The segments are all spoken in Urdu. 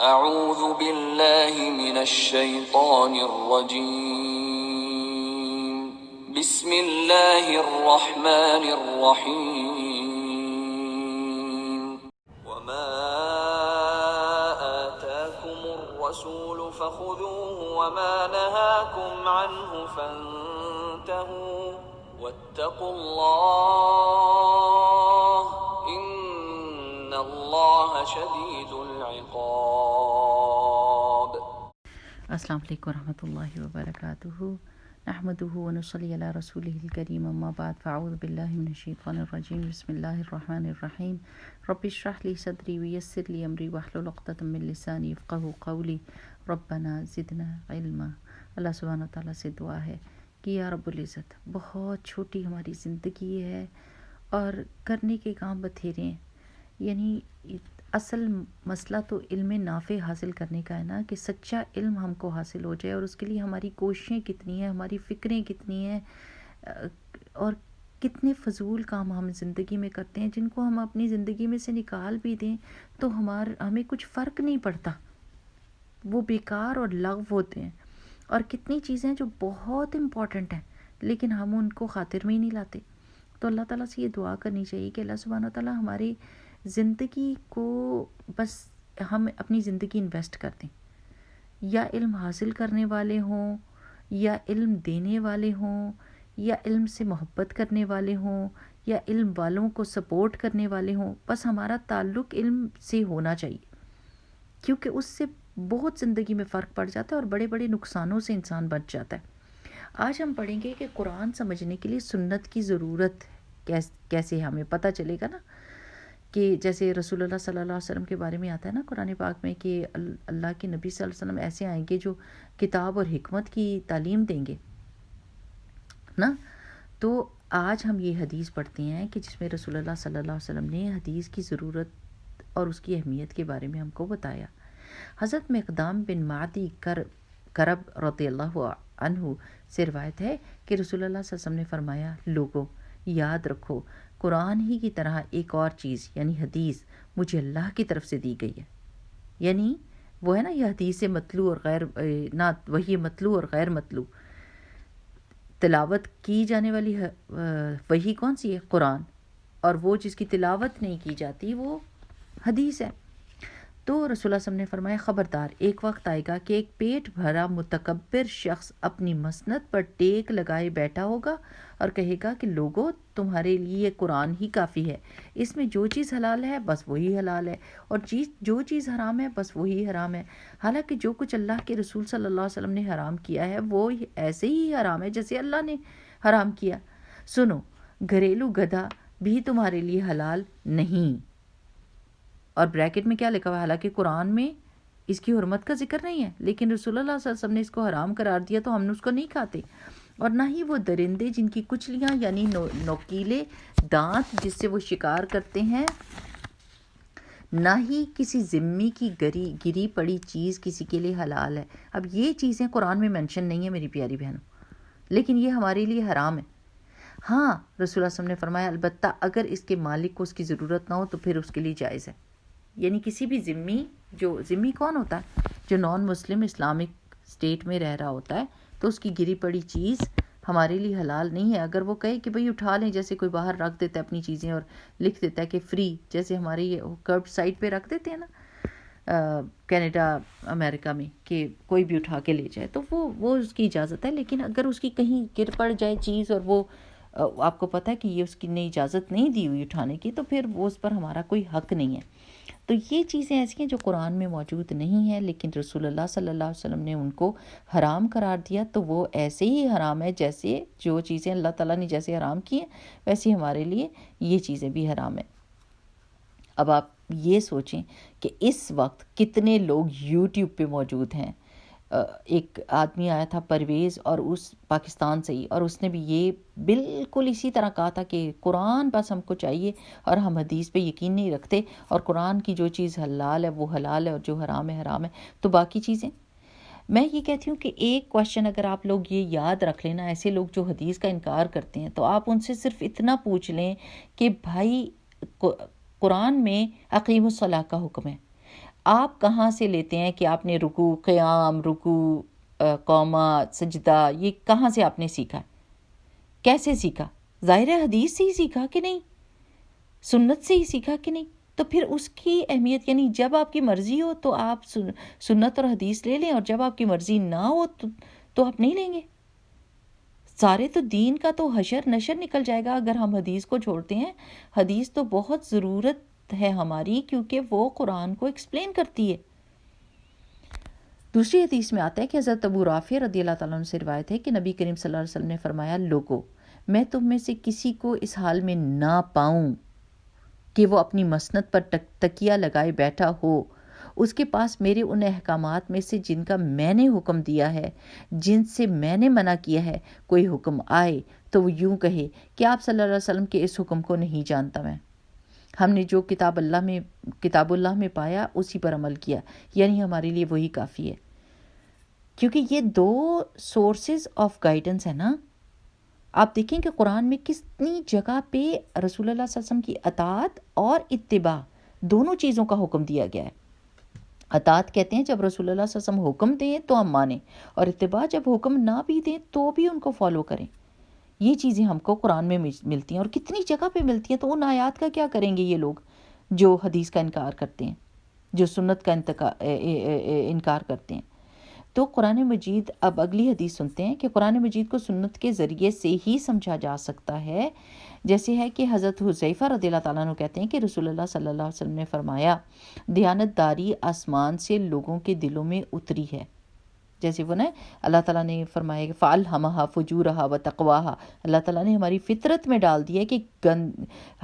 اعوذ باللہ من الشیطان الرجیم بسم اللہ الرحمن الرحیم وما آتاکم الرسول فخذوه وما نهاکم عنه فانتهوا واتقوا اللہ ان اللہ شدید العقاب۔ السلام علیکم ورحمۃ اللہ وبرکاتہ۔ نحمده ونصلی علی رسولہ الکریم، اما بعد فاعوذ باللہ من الشیطان الرجیم، بسم اللہ الرحمن الرحیم۔ رب اشرح لی صدری ویسر لی امری واحلل عقدۃ من لسانی یفقہوا قولی، ربنا زدنا علما۔ اللہ سبحانہ وتعالیٰ سے دعا ہے کہ یا رب العزت، بہت چھوٹی ہماری زندگی ہے اور کرنے کے کام بتھیرے ہیں۔ یعنی اصل مسئلہ تو علم نافع حاصل کرنے کا ہے نا، کہ سچا علم ہم کو حاصل ہو جائے، اور اس کے لیے ہماری کوششیں کتنی ہیں، ہماری فکریں کتنی ہیں، اور کتنے فضول کام ہم زندگی میں کرتے ہیں جن کو ہم اپنی زندگی میں سے نکال بھی دیں تو ہمیں کچھ فرق نہیں پڑتا، وہ بیکار اور لغو ہوتے ہیں۔ اور کتنی چیزیں جو بہت امپورٹنٹ ہیں لیکن ہم ان کو خاطر میں ہی نہیں لاتے۔ تو اللہ تعالیٰ سے یہ دعا کرنی چاہیے کہ اللہ سبحانہ وتعالیٰ ہماری زندگی کو، بس ہم اپنی زندگی انویسٹ کر دیں، یا علم حاصل کرنے والے ہوں، یا علم دینے والے ہوں، یا علم سے محبت کرنے والے ہوں، یا علم والوں کو سپورٹ کرنے والے ہوں۔ بس ہمارا تعلق علم سے ہونا چاہیے، کیونکہ اس سے بہت زندگی میں فرق پڑ جاتا ہے اور بڑے بڑے نقصانوں سے انسان بچ جاتا ہے۔ آج ہم پڑھیں گے کہ قرآن سمجھنے کے لیے سنت کی ضرورت کیسے ہمیں پتہ چلے گا نا، کہ جیسے رسول اللہ صلی اللہ علیہ وسلم کے بارے میں آتا ہے نا قرآن پاک میں کہ اللہ کے نبی صلی اللہ علیہ وسلم ایسے آئیں گے جو کتاب اور حکمت کی تعلیم دیں گے نا۔ تو آج ہم یہ حدیث پڑھتے ہیں کہ جس میں رسول اللہ صلی اللہ علیہ وسلم نے حدیث کی ضرورت اور اس کی اہمیت کے بارے میں ہم کو بتایا۔ حضرت مقدام بن معدی کرب رضی اللہ عنہ سے روایت ہے کہ رسول اللہ صلی اللہ علیہ وسلم نے فرمایا، لوگوں یاد رکھو، قرآن ہی کی طرح ایک اور چیز یعنی حدیث مجھے اللہ کی طرف سے دی گئی ہے۔ یعنی وہ ہے نا، یہ حدیث مطلوع اور غیر نہ وہی مطلوع اور غیر مطلوع، تلاوت کی جانے والی وہی کون سی ہے؟ قرآن، اور وہ جس کی تلاوت نہیں کی جاتی وہ حدیث ہے۔ تو رسول اللہ صلی اللہ علیہ وسلم نے فرمایا، خبردار، ایک وقت آئے گا کہ ایک پیٹ بھرا متکبر شخص اپنی مسند پر ٹیک لگائے بیٹھا ہوگا اور کہے گا کہ لوگوں، تمہارے لیے قرآن ہی کافی ہے، اس میں جو چیز حلال ہے بس وہی حلال ہے، اور جو چیز حرام ہے بس وہی حرام ہے۔ حالانکہ جو کچھ اللہ کے رسول صلی اللہ علیہ وسلم نے حرام کیا ہے وہ ایسے ہی حرام ہے جیسے اللہ نے حرام کیا۔ سنو، گھریلو گدھا بھی تمہارے لیے حلال نہیں، اور بریکٹ میں کیا لکھا ہوا ہے؟ حالانکہ قرآن میں اس کی حرمت کا ذکر نہیں ہے، لیکن رسول اللہ صلی اللہ علیہ وسلم نے اس کو حرام قرار دیا تو ہم نے اس کو نہیں کھاتے۔ اور نہ ہی وہ درندے جن کی کچلیاں یعنی نوکیلے دانت جس سے وہ شکار کرتے ہیں، نہ ہی کسی ذمی کی گری پڑی چیز کسی کے لیے حلال ہے۔ اب یہ چیزیں قرآن میں مینشن نہیں ہے میری پیاری بہنوں، لیکن یہ ہمارے لیے حرام ہے۔ ہاں، رسول اللہ صلی اللہ علیہ وسلم نے فرمایا، البتہ اگر اس کے مالک کو اس کی ضرورت نہ ہو تو پھر اس کے لیے جائز ہے۔ یعنی کسی بھی ذمی کون ہوتا ہے؟ جو نان مسلم اسلامک اسٹیٹ میں رہ رہا ہوتا ہے، تو اس کی گری پڑی چیز ہمارے لیے حلال نہیں ہے۔ اگر وہ کہے کہ بھئی اٹھا لیں، جیسے کوئی باہر رکھ دیتا ہے اپنی چیزیں اور لکھ دیتا ہے کہ فری، جیسے ہمارے یہ کرب سائٹ پہ رکھ دیتے ہیں نا کینیڈا امریکہ میں، کہ کوئی بھی اٹھا کے لے جائے، تو وہ اس کی اجازت ہے۔ لیکن اگر اس کی کہیں گر پڑ جائے چیز اور وہ آپ کو پتہ ہے کہ یہ اس کی نے اجازت نہیں دی ہوئی اٹھانے کی، تو پھر وہ اس پر ہمارا کوئی حق نہیں ہے۔ تو یہ چیزیں ایسی ہیں جو قرآن میں موجود نہیں ہیں، لیکن رسول اللہ صلی اللہ علیہ وسلم نے ان کو حرام قرار دیا، تو وہ ایسے ہی حرام ہے جیسے جو چیزیں اللہ تعالیٰ نے جیسے حرام کی ہیں ویسے ہمارے لیے یہ چیزیں بھی حرام ہیں۔ اب آپ یہ سوچیں کہ اس وقت کتنے لوگ یوٹیوب پہ موجود ہیں۔ ایک آدمی آیا تھا پرویز، اور اس پاکستان سے ہی، اور اس نے بھی یہ بالکل اسی طرح کہا تھا کہ قرآن بس ہم کو چاہیے اور ہم حدیث پہ یقین نہیں رکھتے، اور قرآن کی جو چیز حلال ہے وہ حلال ہے اور جو حرام ہے حرام ہے، تو باقی چیزیں۔ میں یہ کہتی ہوں کہ ایک کوشچن اگر آپ لوگ یہ یاد رکھ لینا، ایسے لوگ جو حدیث کا انکار کرتے ہیں، تو آپ ان سے صرف اتنا پوچھ لیں کہ بھائی قرآن میں اقیم الصلاۃ کا حکم ہے، آپ کہاں سے لیتے ہیں کہ آپ نے رکوع، قیام، رکوع، قومات، سجدہ، یہ کہاں سے آپ نے سیکھا؟ کیسے سیکھا؟ ظاہر حدیث سے ہی سیکھا کہ نہیں؟ سنت سے ہی سیکھا کہ نہیں؟ تو پھر اس کی اہمیت، یعنی جب آپ کی مرضی ہو تو آپ سنت اور حدیث لے لیں، اور جب آپ کی مرضی نہ ہو تو آپ نہیں لیں گے۔ سارے تو دین کا تو حشر نشر نکل جائے گا اگر ہم حدیث کو چھوڑتے ہیں۔ حدیث تو بہت ضرورت ہے ہماری، کیونکہ وہ قرآن کو ایکسپلین کرتی ہے۔ دوسری حدیث میں آتا ہے کہ حضرت ابو رافع رضی اللہ تعالیٰ عنہ سے روایت ہے کہ نبی کریم صلی اللہ علیہ وسلم نے فرمایا، لوگو، میں تم میں سے کسی کو اس حال میں نہ پاؤں کہ وہ اپنی مسند پر تکیہ لگائے بیٹھا ہو، اس کے پاس میرے ان احکامات میں سے جن کا میں نے حکم دیا ہے، جن سے میں نے منع کیا ہے، کوئی حکم آئے تو وہ یوں کہے کہ آپ صلی اللہ علیہ وسلم کے اس حکم کو نہیں جانتا میں۔ ہم نے جو کتاب اللہ میں پایا اسی پر عمل کیا، یعنی ہمارے لیے وہی کافی ہے۔ کیونکہ یہ دو سورسز آف گائیڈنس ہے نا۔ آپ دیکھیں کہ قرآن میں کتنی جگہ پہ رسول اللہ صلی اللہ علیہ وسلم کی اطاعت اور اتباع دونوں چیزوں کا حکم دیا گیا ہے۔ اطاعت کہتے ہیں جب رسول اللہ صلی اللہ علیہ وسلم حکم دیں تو ہم مانیں، اور اتباع جب حکم نہ بھی دیں تو بھی ان کو فالو کریں۔ یہ چیزیں ہم کو قرآن میں ملتی ہیں، اور کتنی جگہ پہ ملتی ہیں۔ تو ان آیات کا کیا کریں گے یہ لوگ جو حدیث کا انکار کرتے ہیں، جو سنت کا انکار کرتے ہیں؟ تو قرآن مجید، اب اگلی حدیث سنتے ہیں کہ قرآن مجید کو سنت کے ذریعے سے ہی سمجھا جا سکتا ہے، جیسے ہے کہ حضرت حذیفہ رضی اللہ تعالیٰ عنہ کہتے ہیں کہ رسول اللہ صلی اللہ علیہ وسلم نے فرمایا، دیانت داری آسمان سے لوگوں کے دلوں میں اتری ہے۔ جیسے وہ نا اللہ تعالیٰ نے فرمایا کہ فَأَلْهَمَهَا فُجُورَهَا وَتَقْوَاهَا، اللہ تعالیٰ نے ہماری فطرت میں ڈال دیا کہ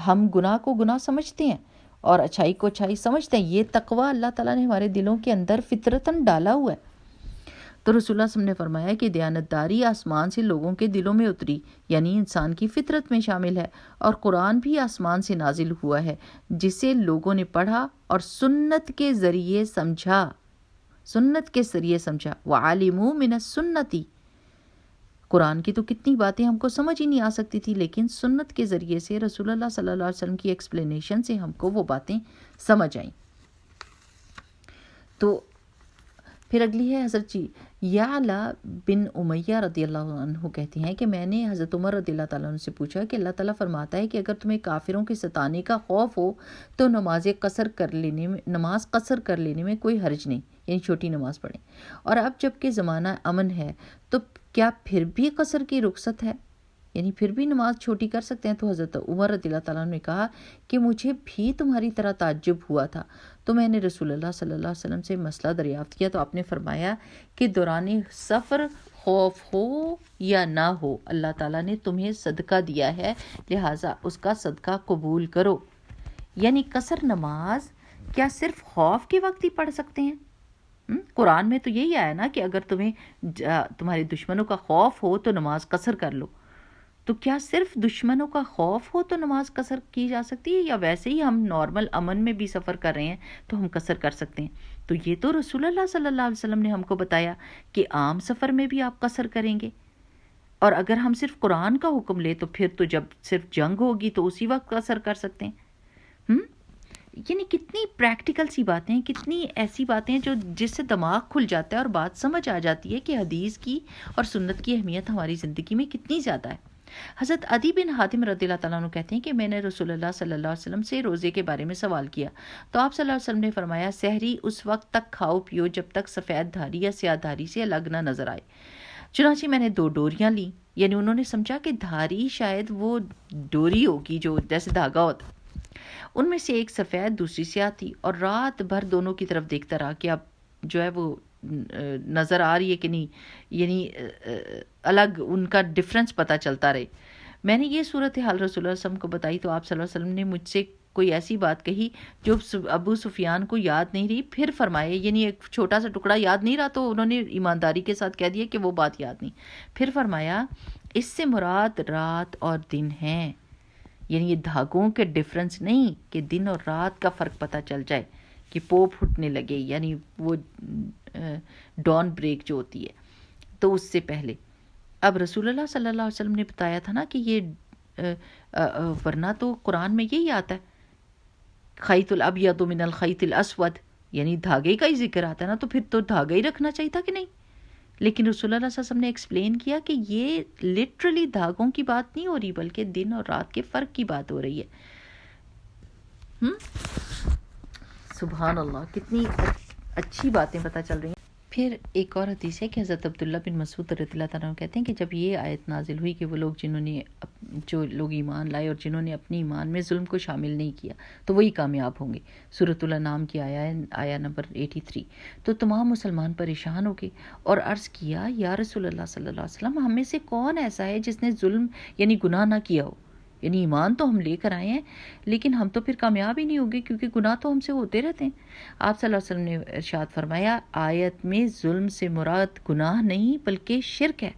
ہم گناہ کو گناہ سمجھتے ہیں اور اچھائی کو اچھائی سمجھتے ہیں۔ یہ تقوی اللہ تعالیٰ نے ہمارے دلوں کے اندر فطرتاً ڈالا ہوا ہے۔ تو رسول اللہ صلی اللہ علیہ وسلم نے فرمایا کہ دیانتداری آسمان سے لوگوں کے دلوں میں اتری، یعنی انسان کی فطرت میں شامل ہے، اور قرآن بھی آسمان سے نازل ہوا ہے جسے لوگوں نے پڑھا اور سنت کے ذریعے سمجھا۔ سنت کے ذریعے سمجھا۔ وَعَلِمُوا مِنَ السُّنَّةِ، قرآن کی تو کتنی باتیں ہم کو سمجھ ہی نہیں آ سکتی تھی، لیکن سنت کے ذریعے سے رسول اللہ صلی اللہ علیہ وسلم کی ایکسپلینیشن سے ہم کو وہ باتیں سمجھ آئیں۔ تو پھر اگلی ہے حضرت یعلا بن امیہ رضی اللہ عنہ کہتے ہیں کہ میں نے حضرت عمر رضی اللہ تعالیٰ عنہ سے پوچھا کہ اللہ تعالیٰ فرماتا ہے کہ اگر تمہیں کافروں کے ستانے کا خوف ہو تو نماز قصر کر لینے میں کوئی حرج نہیں، یعنی چھوٹی نماز پڑھیں، اور اب جب کہ زمانہ امن ہے تو کیا پھر بھی قصر کی رخصت ہے، یعنی پھر بھی نماز چھوٹی کر سکتے ہیں؟ تو حضرت عمر رضی اللہ تعالیٰ عنہ نے کہا کہ مجھے بھی تمہاری طرح تعجب ہوا تھا، تو میں نے رسول اللہ صلی اللہ علیہ وسلم سے مسئلہ دریافت کیا تو آپ نے فرمایا کہ دوران سفر خوف ہو یا نہ ہو، اللہ تعالیٰ نے تمہیں صدقہ دیا ہے، لہٰذا اس کا صدقہ قبول کرو۔ یعنی قصر نماز کیا صرف خوف کے وقت ہی پڑھ سکتے ہیں؟ قرآن میں تو یہی آیا نا کہ اگر تمہارے دشمنوں کا خوف ہو تو نماز قصر کر لو۔ تو کیا صرف دشمنوں کا خوف ہو تو نماز قصر کی جا سکتی ہے، یا ویسے ہی ہم نارمل امن میں بھی سفر کر رہے ہیں تو ہم قصر کر سکتے ہیں؟ تو یہ تو رسول اللہ صلی اللہ علیہ وسلم نے ہم کو بتایا کہ عام سفر میں بھی آپ قصر کریں گے، اور اگر ہم صرف قرآن کا حکم لیں تو پھر تو جب صرف جنگ ہوگی تو اسی وقت قصر کر سکتے ہیں۔ یعنی کتنی پریکٹیکل سی باتیں، کتنی ایسی باتیں جو جس سے دماغ کھل جاتا ہے اور بات سمجھ آ جاتی ہے کہ حدیث کی اور سنت کی اہمیت ہماری زندگی میں کتنی زیادہ ہے۔ حضرت عدی بن حاتم رضی اللہ تعالیٰ عنہ کہتے ہیں کہ میں نے رسول اللہ صلی اللہ علیہ وسلم سے روزے کے بارے میں سوال کیا تو آپ صلی اللہ علیہ وسلم نے فرمایا، سحری اس وقت تک کھاؤ پیو جب تک سفید دھاری یا سیاہ دھاری سے الگ نہ نظر آئے۔ چنانچہ میں نے 2 ڈوریاں لیں، یعنی انہوں نے سمجھا کہ دھاری شاید وہ ڈوری ہوگی جو جیسے دھاگا ہوتا، ان میں سے ایک سفید دوسری سیاہ تھی، اور رات بھر دونوں کی طرف دیکھتا رہا کہ اب جو ہے وہ نظر آ رہی ہے کہ نہیں، یعنی الگ ان کا ڈفرنس پتہ چلتا رہے۔ میں نے یہ صورتحال رسول اللہ صلی اللہ علیہ وسلم کو بتائی تو آپ صلی اللہ علیہ وسلم نے مجھ سے کوئی ایسی بات کہی جو ابو سفیان کو یاد نہیں رہی، پھر فرمائے، یعنی ایک چھوٹا سا ٹکڑا یاد نہیں رہا تو انہوں نے ایمانداری کے ساتھ کہہ دیا کہ وہ بات یاد نہیں، پھر فرمایا اس سے مراد رات اور دن ہیں، یعنی یہ دھاگوں کے ڈفرنس نہیں کہ دن اور رات کا فرق پتہ چل جائے کہ پو پھٹنے لگے، یعنی وہ ڈان بریک جو ہوتی ہے تو اس سے پہلے۔ اب رسول اللہ صلی اللہ علیہ وسلم نے بتایا تھا نا کہ یہ ورنہ تو قرآن میں یہی آتا ہے، خیط الابیض من الخیط الاسود، یعنی دھاگے کا ہی ذکر آتا ہے نا، تو پھر تو دھاگا ہی رکھنا چاہیے تھا کہ نہیں. لیکن رسول اللہ صلی اللہ علیہ وسلم نے ایکسپلین کیا کہ یہ لٹرلی دھاگوں کی بات نہیں ہو رہی، بلکہ دن اور رات کے فرق کی بات ہو رہی ہے. سبحان اللہ، کتنی اچھی باتیں پتہ چل رہی ہیں. پھر ایک اور حدیث ہے کہ حضرت عبداللہ بن مسعود رضی اللہ تعالیٰ عنہ کہتے ہیں کہ جب یہ آیت نازل ہوئی کہ وہ لوگ جو لوگ ایمان لائے اور جنہوں نے اپنی ایمان میں ظلم کو شامل نہیں کیا تو وہی کامیاب ہوں گے. سورۃ الانعام کی آیا نمبر 83. تو تمام مسلمان پریشان ہو گئے اور عرض کیا یا رسول اللہ صلی اللہ علیہ وسلم، ہم میں سے کون ایسا ہے جس نے ظلم یعنی گناہ نہ کیا ہو؟ یعنی ایمان تو ہم لے کر آئے ہیں لیکن ہم تو پھر کامیاب ہی نہیں ہوگے کیونکہ گناہ تو ہم سے ہوتے رہتے ہیں. آپ صلی اللہ علیہ وسلم نے ارشاد فرمایا آیت میں ظلم سے مراد گناہ نہیں بلکہ شرک ہے،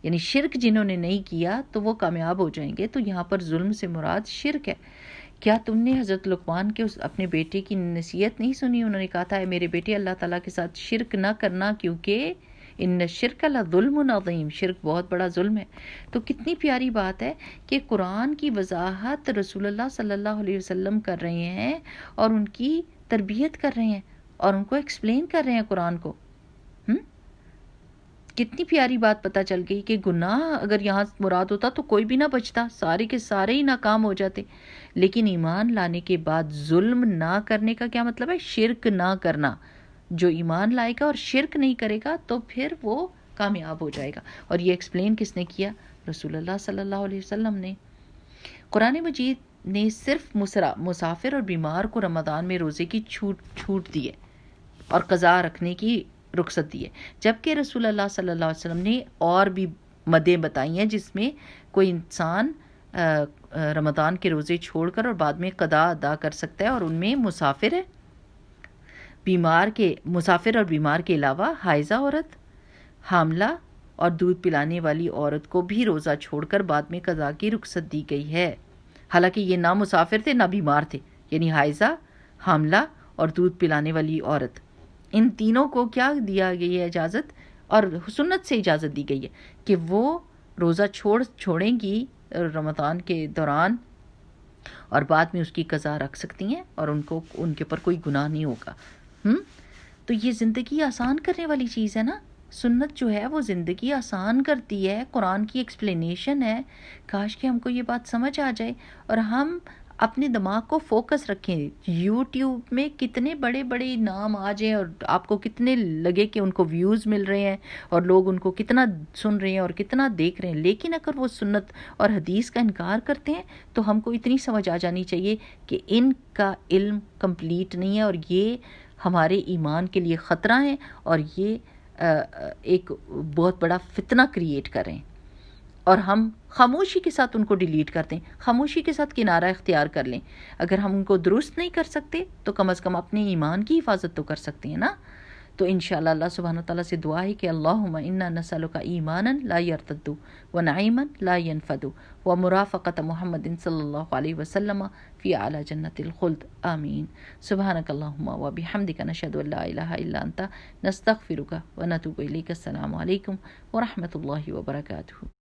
یعنی شرک جنہوں نے نہیں کیا تو وہ کامیاب ہو جائیں گے. تو یہاں پر ظلم سے مراد شرک ہے. کیا تم نے حضرت لقمان کے اپنے بیٹے کی نصیحت نہیں سنی؟ انہوں نے کہا تھا اے میرے بیٹے اللہ تعالیٰ کے ساتھ شرک نہ کرنا کیونکہ ان الشرک لظلم عظیم، شرک بہت بڑا ظلم ہے. تو کتنی پیاری بات ہے کہ قرآن کی وضاحت رسول اللہ صلی اللہ علیہ وسلم کر رہے ہیں اور ان کی تربیت کر رہے ہیں اور ان کو ایکسپلین کر رہے ہیں قرآن کو. کتنی پیاری بات پتہ چل گئی کہ گناہ اگر یہاں مراد ہوتا تو کوئی بھی نہ بچتا، سارے کے سارے ہی ناکام ہو جاتے. لیکن ایمان لانے کے بعد ظلم نہ کرنے کا کیا مطلب ہے؟ شرک نہ کرنا. جو ایمان لائے گا اور شرک نہیں کرے گا تو پھر وہ کامیاب ہو جائے گا. اور یہ ایکسپلین کس نے کیا؟ رسول اللہ صلی اللہ علیہ وسلم نے. قرآن مجید نے صرف مسافر اور بیمار کو رمضان میں روزے کی چھوٹ دی ہے اور قضا رکھنے کی رخصت دی ہے، جبکہ رسول اللہ صلی اللہ علیہ وسلم نے اور بھی مدیں بتائی ہیں جس میں کوئی انسان رمضان کے روزے چھوڑ کر اور بعد میں قضا ادا کر سکتا ہے، اور ان میں مسافر اور بیمار کے علاوہ حائضہ عورت، حاملہ اور دودھ پلانے والی عورت کو بھی روزہ چھوڑ کر بعد میں قضا کی رخصت دی گئی ہے. حالانکہ یہ نہ مسافر تھے نہ بیمار تھے، یعنی حائضہ، حاملہ اور دودھ پلانے والی عورت، ان تینوں کو کیا دیا گئی ہے اجازت، اور سنت سے اجازت دی گئی ہے کہ وہ روزہ چھوڑیں گی رمضان کے دوران اور بعد میں اس کی قضا رکھ سکتی ہیں اور ان کے پر کوئی گناہ نہیں ہوگا. تو یہ زندگی آسان کرنے والی چیز ہے نا. سنت جو ہے وہ زندگی آسان کرتی ہے، قرآن کی ایکسپلینیشن ہے. کاش کہ ہم کو یہ بات سمجھ آ جائے اور ہم اپنے دماغ کو فوکس رکھیں. یوٹیوب میں کتنے بڑے بڑے نام آ جائیں اور آپ کو کتنے لگے کہ ان کو ویوز مل رہے ہیں اور لوگ ان کو کتنا سن رہے ہیں اور کتنا دیکھ رہے ہیں، لیکن اگر وہ سنت اور حدیث کا انکار کرتے ہیں تو ہم کو اتنی سمجھ آ جانی چاہیے کہ ان کا علم کمپلیٹ نہیں ہے اور یہ ہمارے ایمان کے لیے خطرہ ہیں اور یہ ایک بہت بڑا فتنہ کریٹ کر رہے ہیں. اور ہم خاموشی کے ساتھ ان کو ڈیلیٹ کر دیں، خاموشی کے ساتھ کنارہ اختیار کر لیں. اگر ہم ان کو درست نہیں کر سکتے تو کم از کم اپنے ایمان کی حفاظت تو کر سکتے ہیں نا. تو انشاءاللہ اللہ سبحانہ وتعالی سے دعا ہے کہ اللہم انا نسألک ایمانا لا یرتد ونعیما لا ینفد ومرافقۃ محمد صلی اللہ علیہ وسلم فی اعلی جنت الخلد. آمین. سبحانک اللہم وبحمدک نشہد ان لا الہ الا انت نستغفرک ونتوب الیک. السلام علیکم ورحمۃ اللہ وبرکاتہ.